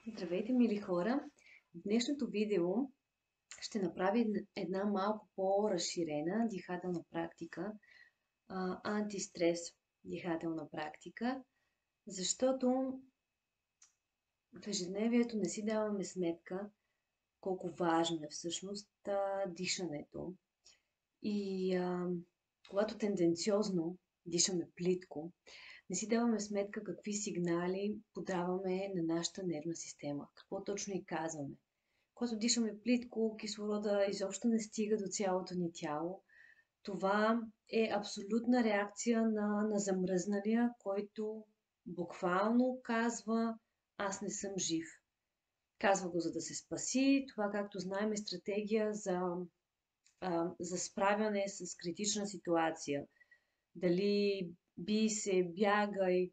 Здравейте, мили хора! В днешното видео ще направя една малко по-разширена дихателна практика, антистрес дихателна практика, защото в ежедневието не си даваме сметка колко важно е всъщност дишането. И когато тенденциозно дишаме плитко, не си даваме сметка какви сигнали подаваме на нашата нервна система, какво точно и казваме. Когато дишаме плитко, кислорода изобщо не стига до цялото ни тяло. Това е абсолютна реакция на замръзналия, който буквално казва: аз не съм жив. Казва го, за да се спаси. Това, както знаем, е стратегия за справяне с критична ситуация. Дали бий се, бягай,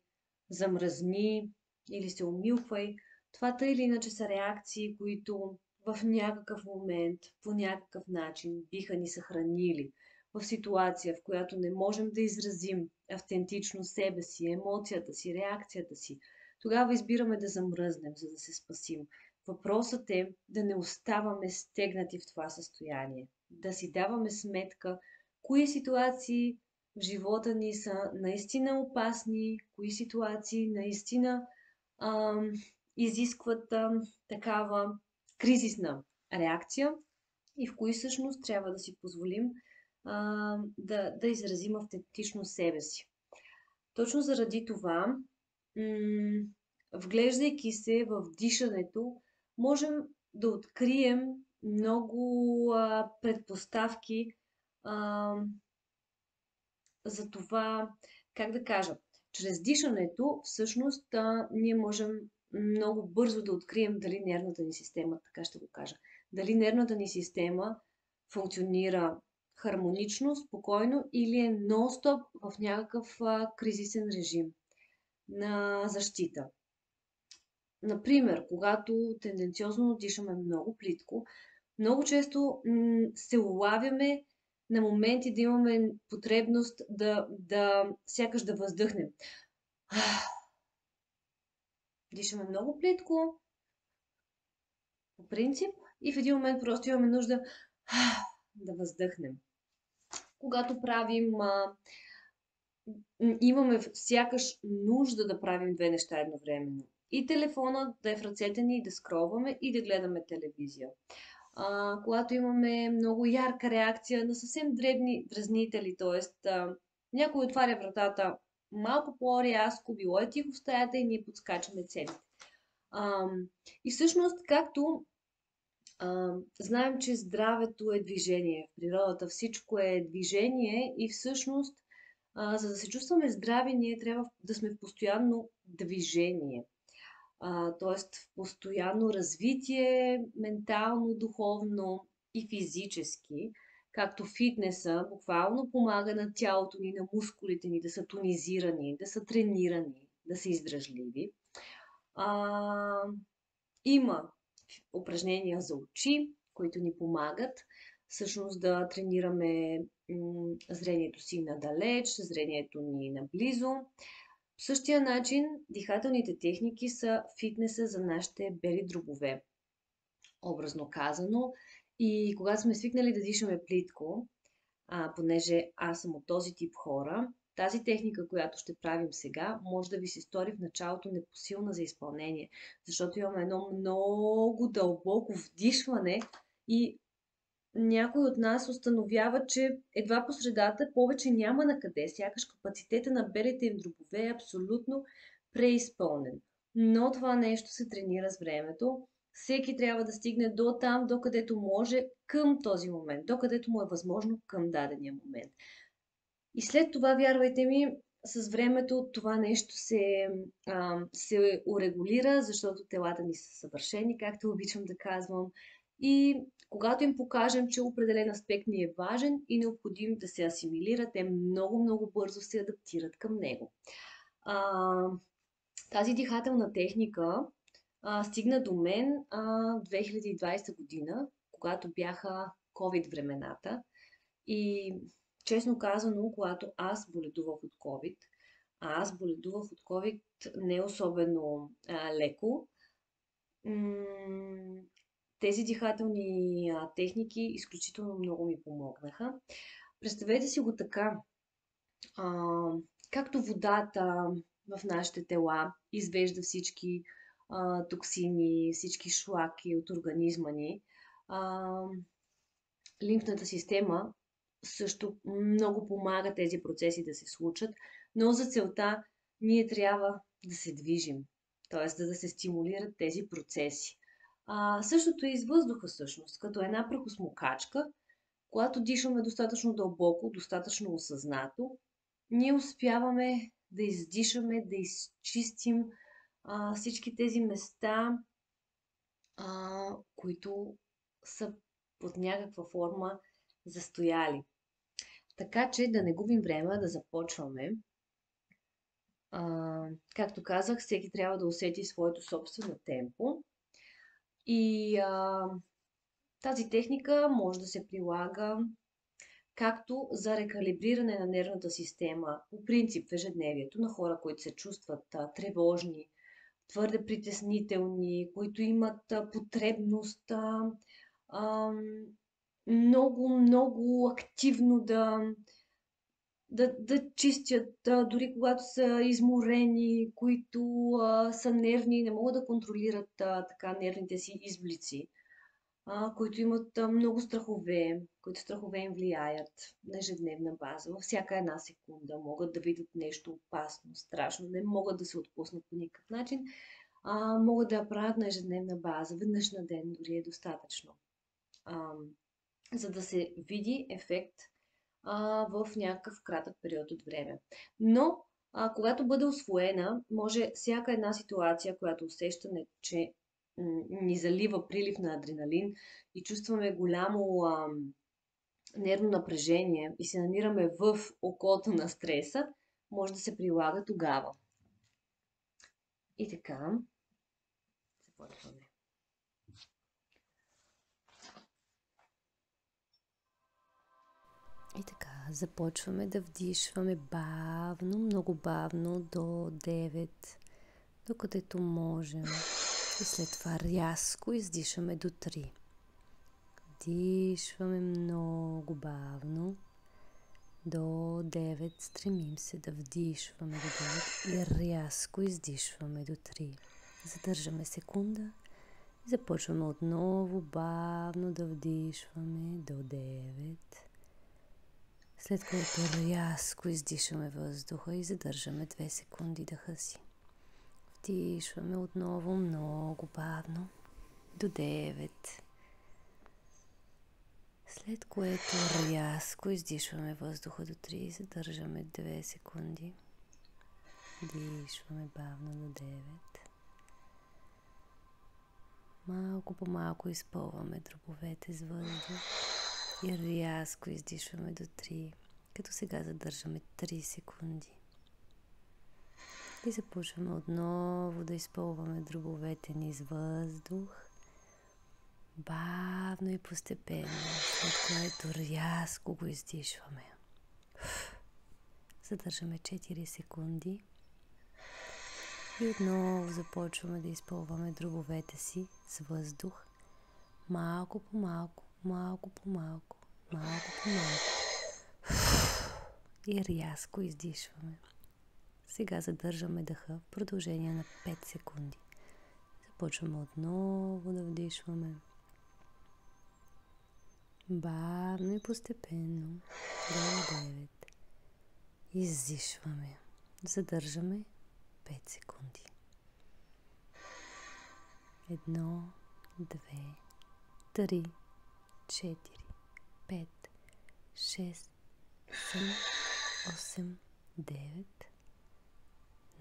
замръзни или се умилквай. Това тъй или иначе са реакции, които в някакъв момент, по някакъв начин биха ни съхранили в ситуация, в която не можем да изразим автентично себе си, емоцията си, реакцията си. Тогава избираме да замръзнем, за да се спасим. Въпросът е да не оставаме стегнати в това състояние, да си даваме сметка кои ситуации в живота ни са наистина опасни, кои ситуации наистина ам, изискват такава кризисна реакция и в кои всъщност трябва да си позволим да изразим автентично себе си. Точно заради това, вглеждайки се в дишането, можем да открием много предпоставки а, за това, как да кажа, чрез дишането всъщност ние можем много бързо да открием дали нервната ни система, така ще го кажа, дали нервната ни система функционира хармонично, спокойно или е нон-стоп в някакъв кризисен режим на защита. Например, когато тенденциозно дишаме много плитко, много често се улавяме на моменти да имаме потребност да сякаш да въздъхнем. Дишаме много плитко, по принцип, и в един момент просто имаме нужда да въздъхнем. Когато имаме сякаш нужда да правим две неща едновременно. И телефона да е в ръцете ни, да скролваме и да гледаме телевизия. Когато имаме много ярка реакция на съвсем дребни дразнители, т.е. някой отваря вратата малко по-рязко, било е тихо в стаята и ние подскачаме целите. И всъщност, както знаем, че здравето е движение, в природата всичко е движение и всъщност, за да се чувстваме здрави, ние трябва да сме в постоянно движение. Т.е. в постоянно развитие, ментално, духовно и физически, както фитнеса буквално помага на тялото ни, на мускулите ни да са тонизирани, да са тренирани, да са издръжливи. Има упражнения за очи, които ни помагат всъщност да тренираме зрението си надалеч, зрението ни наблизо. По същия начин, дихателните техники са фитнеса за нашите бели дробове, образно казано. И когато сме свикнали да дишаме плитко, понеже аз съм от този тип хора, тази техника, която ще правим сега, може да ви се стори в началото непосилна за изпълнение, защото имаме едно много дълбоко вдишване и някой от нас установява, че едва по средата повече няма на къде, сякаш капацитета на белите им дробове е абсолютно преизпълнен. Но това нещо се тренира с времето. Всеки трябва да стигне до там, докъдето може към този момент, докъдето му е възможно към дадения момент. И след това, вярвайте ми, с времето това нещо се урегулира, защото телата ни са съвършени, както обичам да казвам. И когато им покажем, че определен аспект ни е важен и необходим да се асимилира, те много бързо се адаптират към него. Тази дихателна техника стигна до мен 2020 година, когато бяха COVID времената. И честно казано, когато аз боледувах от COVID, аз боледувах от COVID не особено леко, Тези дихателни техники изключително много ми помогнаха. Представете си го така, както водата в нашите тела извежда всички токсини, всички шлаки от организма ни, а, лимфната система също много помага тези процеси да се случат, но за целта ние трябва да се движим, т.е. да се стимулират тези процеси. Същото е и с въздуха всъщност, като една прахосмокачка, когато дишаме достатъчно дълбоко, достатъчно осъзнато, ние успяваме да издишаме, да изчистим всички тези места, които са под някаква форма застояли. Така че да не губим време, да започваме. Както казах, всеки трябва да усети своето собствено темпо. И тази техника може да се прилага както за рекалибриране на нервната система, по принцип в ежедневието на хора, които се чувстват тревожни, твърде притеснителни, които имат потребност много, много активно да чистят, дори когато са изморени, които са нервни, не могат да контролират така нервните си изблици, които имат много страхове, които страхове им влияят на ежедневна база. Във всяка една секунда могат да видят нещо опасно, страшно, не могат да се отпуснат по никакъв начин, могат да я правят на ежедневна база, веднъж на ден дори е достатъчно, за да се види ефект в някакъв кратък период от време. Но, когато бъде усвоена, може всяка една ситуация, която усещаме, че ни залива прилив на адреналин и чувстваме голямо нервно напрежение и се намираме в окото на стреса, може да се прилага тогава. И така, започваме. И така, започваме да вдишваме бавно, много бавно до 9, докъдето можем. И след това рязко издишаме до 3. Вдишваме много бавно до 9. Стремим се да вдишваме до 9 и рязко издишваме до 3. Задържаме секунда. Започваме отново бавно да вдишваме до 9. След което рязко издишаме въздуха и задържаме 2 секунди дъха си. Вдишваме отново много бавно до 9. След което рязко издишваме въздуха до 3 и задържаме 2 секунди. Вдишваме бавно до 9. Малко по малко изпълваме дробовете с въздух и рязко издишваме до 3, като сега задържаме 3 секунди. И започваме отново да изпълваме дробовете ни с въздух, бавно и постепенно, след което рязко го издишваме. Задържаме 4 секунди и отново започваме да изпълваме дробовете си с въздух, малко по малко, малко по малко, малко по малко. И рязко издишваме. Сега задържаме дъха в продължение на 5 секунди. Започваме отново да вдишваме. Бавно и постепенно до 9. Издишваме. Задържаме 5 секунди. 1, 2, 3, 4, 5, 6, 7, 8, 9.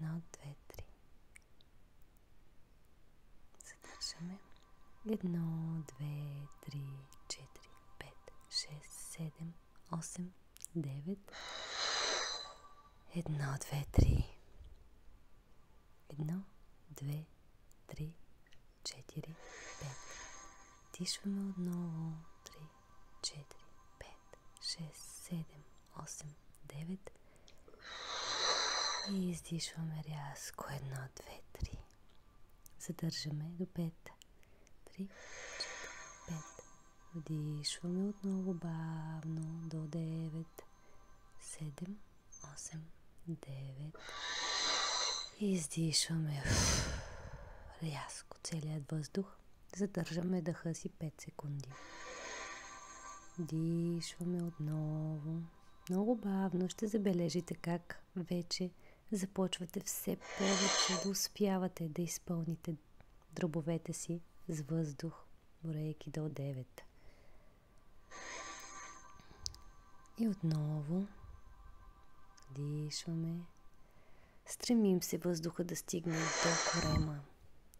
1, 2, 3. Задържаме. 1, 2, 3, 4, 5, 6, 7, 8, 9. 1, 2, 3. 1, 2, 3, 4, 5. Дишваме отново. 3, 4, 5, 6, 7, 8, 9. И издишваме рязко. 1, 2, 3. Задържаме до 5. 3, 4, 5. Вдишваме отново бавно до 9, 7, 8, 9. И издишваме рязко целият въздух. Задържаме дъха си 5 секунди. Дишваме отново. Много бавно ще забележите как вече започвате все повече да успявате да изпълните дробовете си с въздух, броейки до 9. И отново дишваме. Стремим се въздуха да стигне до корема,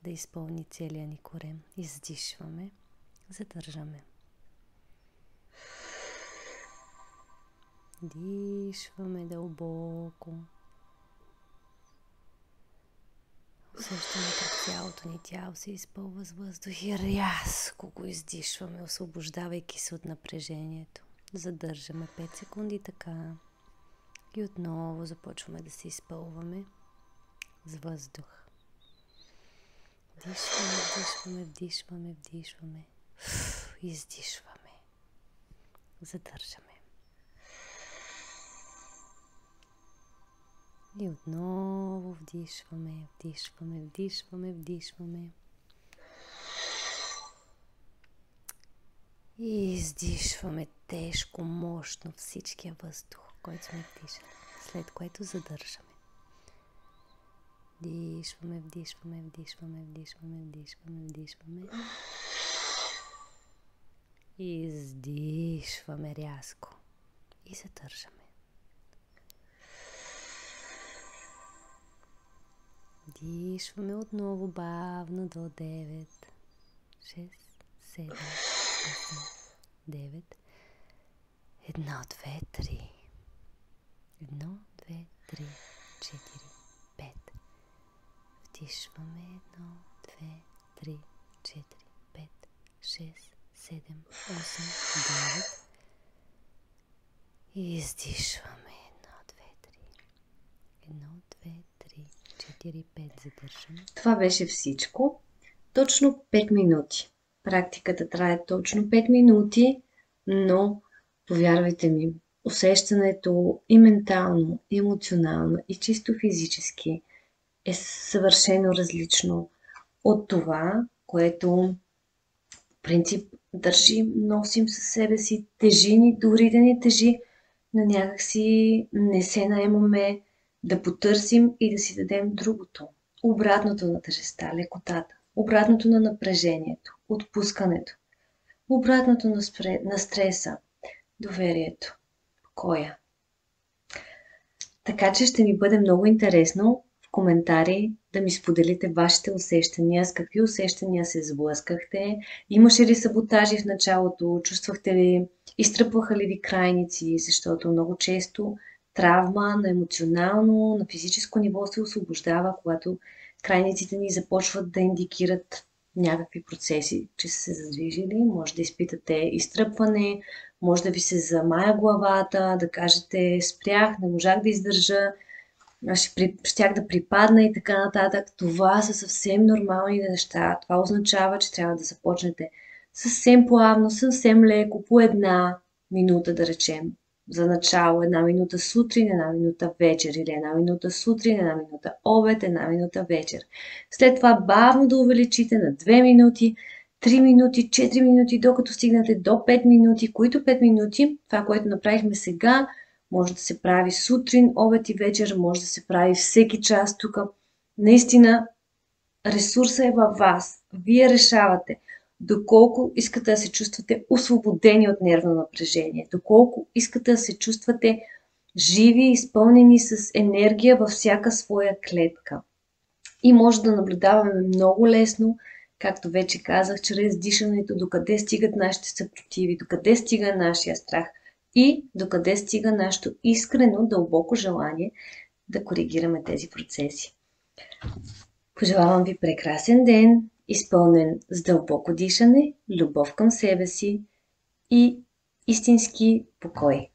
да изпълни целия ни корем. Издишваме, задържаме. Дишваме дълбоко. Усещаме как цялото ни тяло се изпълва с въздух и рязко го издишваме, освобождавайки се от напрежението. Задържаме 5 секунди така и отново започваме да се изпълваме с въздух. Вдишваме, вдишваме, вдишваме. Издишваме. Задържаме. И отново вдишваме, вдишваме, вдишваме, вдишваме. И издишваме тежко, мощно всичкия въздух, който сме вдишали, след което задържаме. Вдишваме, вдишваме, вдишваме, вдишваме, вдишваме, вдишваме. И издишваме рязко и задържаме. Дишваме отново бавно до 9, 6, 7, 8, 9. 1, 2, 3. 1, 2, 3, 4, 5. Вдишваме 1, 2, 3, 4, 5, 6, 7, 8, 9. И издишваме 1, 2, 3. 1, 2, 3, 4, 5. Задържаме. Това беше всичко. Точно 5 минути. Практиката трае точно 5 минути, но повярвайте ми, усещането и ментално, и емоционално, и чисто физически е съвършено различно от това, което в принцип държим, носим със себе си, тежи ни, дори да ни тежи, но някакси не се наемаме да потърсим и да си дадем другото. Обратното на тежестта, лекотата, обратното на напрежението, отпускането, обратното на стреса, доверието, покоя. Така че ще ми бъде много интересно в коментари да ми споделите вашите усещания, с какви усещания се сблъскахте, имаше ли саботажи в началото, чувствахте ли, изтръпваха ли ви крайници, защото много често травма на емоционално, на физическо ниво се освобождава, когато крайниците ни започват да индикират някакви процеси, че са се задвижили. Може да изпитате изтръпване, може да ви се замая главата, да кажете спрях, не можах да издържа, щях да припадна и така нататък. Това са съвсем нормални неща. Това означава, че трябва да започнете съвсем плавно, съвсем леко, по 1 минута, да речем. За начало 1 минута сутрин, 1 минута вечер, или 1 минута сутрин, 1 минута обед, 1 минута вечер. След това бавно да увеличите на 2 минути, 3 минути, 4 минути, докато стигнете до 5 минути, които 5 минути, това, което направихме сега, може да се прави сутрин, обед и вечер, може да се прави всеки час тук. Наистина, ресурсът е във вас. Вие решавате доколко искате да се чувствате освободени от нервно напрежение, доколко искате да се чувствате живи, изпълнени с енергия във всяка своя клетка. И може да наблюдаваме много лесно, както вече казах, чрез дишането, докъде стигат нашите съпротиви, докъде стига нашия страх и докъде стига нашето искрено, дълбоко желание да коригираме тези процеси. Пожелавам ви прекрасен ден, изпълнен с дълбоко дишане, любов към себе си и истински покой.